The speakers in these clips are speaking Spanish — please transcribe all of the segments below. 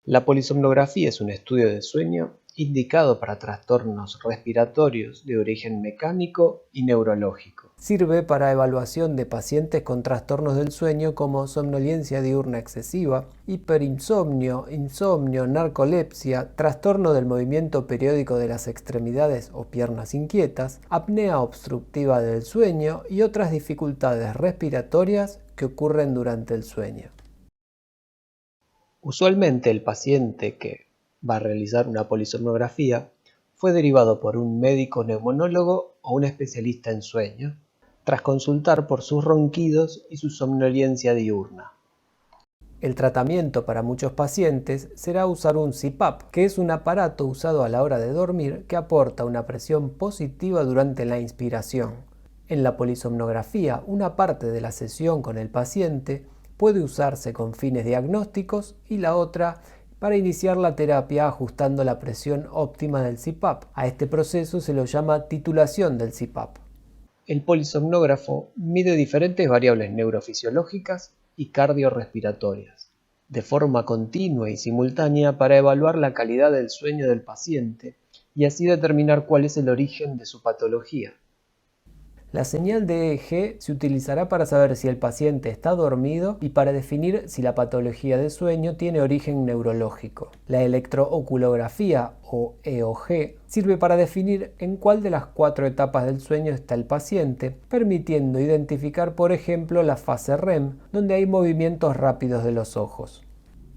La polisomnografía es un estudio de sueño indicado para trastornos respiratorios de origen mecánico y neurológico. Sirve para evaluación de pacientes con trastornos del sueño como somnolencia diurna excesiva, hiperinsomnio, insomnio, narcolepsia, trastorno del movimiento periódico de las extremidades o piernas inquietas, apnea obstructiva del sueño y otras dificultades respiratorias que ocurren durante el sueño. Usualmente el paciente que va a realizar una polisomnografía fue derivado por un médico neumonólogo o un especialista en sueño, tras consultar por sus ronquidos y su somnolencia diurna. El tratamiento para muchos pacientes será usar un CPAP, que es un aparato usado a la hora de dormir que aporta una presión positiva durante la inspiración. En la polisomnografía, una parte de la sesión con el paciente puede usarse con fines diagnósticos y la otra para iniciar la terapia ajustando la presión óptima del CPAP. A este proceso se lo llama titulación del CPAP. El polisomnógrafo mide diferentes variables neurofisiológicas y cardiorrespiratorias, de forma continua y simultánea para evaluar la calidad del sueño del paciente y así determinar cuál es el origen de su patología. La señal de EEG se utilizará para saber si el paciente está dormido y para definir si la patología de sueño tiene origen neurológico. La electrooculografía o EOG sirve para definir en cuál de las 4 etapas del sueño está el paciente, permitiendo identificar, por ejemplo, la fase REM, donde hay movimientos rápidos de los ojos.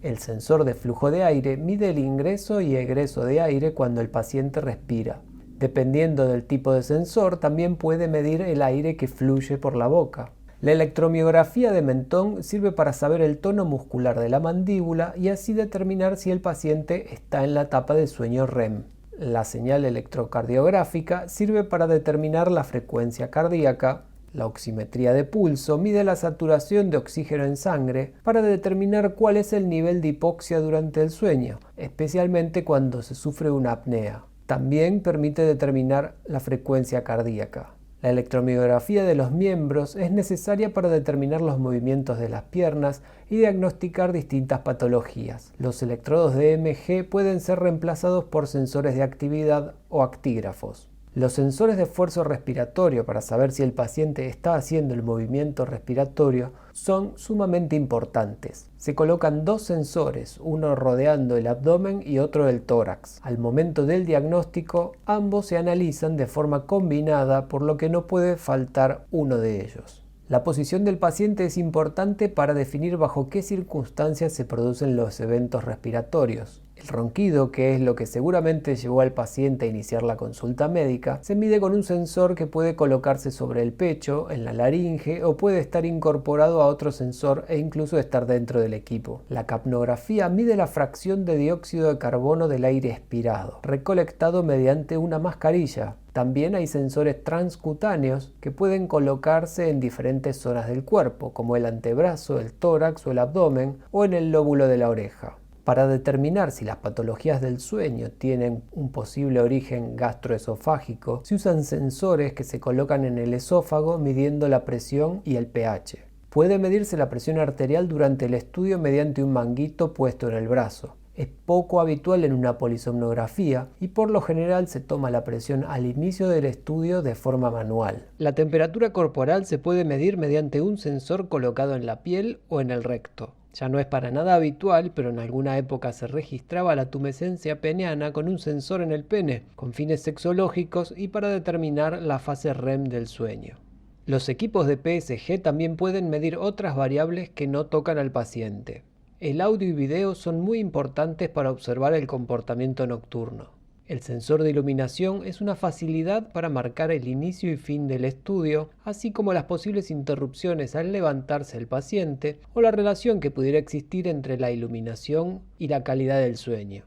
El sensor de flujo de aire mide el ingreso y egreso de aire cuando el paciente respira. Dependiendo del tipo de sensor, también puede medir el aire que fluye por la boca. La electromiografía de mentón sirve para saber el tono muscular de la mandíbula y así determinar si el paciente está en la etapa de sueño REM. La señal electrocardiográfica sirve para determinar la frecuencia cardíaca. La oximetría de pulso mide la saturación de oxígeno en sangre para determinar cuál es el nivel de hipoxia durante el sueño, especialmente cuando se sufre una apnea. También permite determinar la frecuencia cardíaca. La electromiografía de los miembros es necesaria para determinar los movimientos de las piernas y diagnosticar distintas patologías. Los electrodos de EMG pueden ser reemplazados por sensores de actividad o actígrafos. Los sensores de esfuerzo respiratorio para saber si el paciente está haciendo el movimiento respiratorio son sumamente importantes. Se colocan 2 sensores, uno rodeando el abdomen y otro el tórax. Al momento del diagnóstico, ambos se analizan de forma combinada, por lo que no puede faltar uno de ellos. La posición del paciente es importante para definir bajo qué circunstancias se producen los eventos respiratorios. El ronquido, que es lo que seguramente llevó al paciente a iniciar la consulta médica, se mide con un sensor que puede colocarse sobre el pecho, en la laringe o puede estar incorporado a otro sensor e incluso estar dentro del equipo. La capnografía mide la fracción de dióxido de carbono del aire expirado, recolectado mediante una mascarilla. También hay sensores transcutáneos que pueden colocarse en diferentes zonas del cuerpo, como el antebrazo, el tórax o el abdomen, o en el lóbulo de la oreja. Para determinar si las patologías del sueño tienen un posible origen gastroesofágico, se usan sensores que se colocan en el esófago midiendo la presión y el pH. Puede medirse la presión arterial durante el estudio mediante un manguito puesto en el brazo. Es poco habitual en una polisomnografía y por lo general se toma la presión al inicio del estudio de forma manual. La temperatura corporal se puede medir mediante un sensor colocado en la piel o en el recto. Ya no es para nada habitual, pero en alguna época se registraba la tumescencia peniana con un sensor en el pene, con fines sexológicos y para determinar la fase REM del sueño. Los equipos de PSG también pueden medir otras variables que no tocan al paciente. El audio y video son muy importantes para observar el comportamiento nocturno. El sensor de iluminación es una facilidad para marcar el inicio y fin del estudio, así como las posibles interrupciones al levantarse el paciente o la relación que pudiera existir entre la iluminación y la calidad del sueño.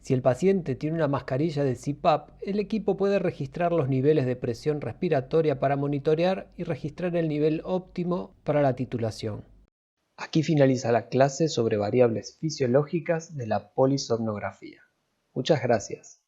Si el paciente tiene una mascarilla de CPAP, el equipo puede registrar los niveles de presión respiratoria para monitorear y registrar el nivel óptimo para la titulación. Aquí finaliza la clase sobre variables fisiológicas de la polisomnografía. Muchas gracias.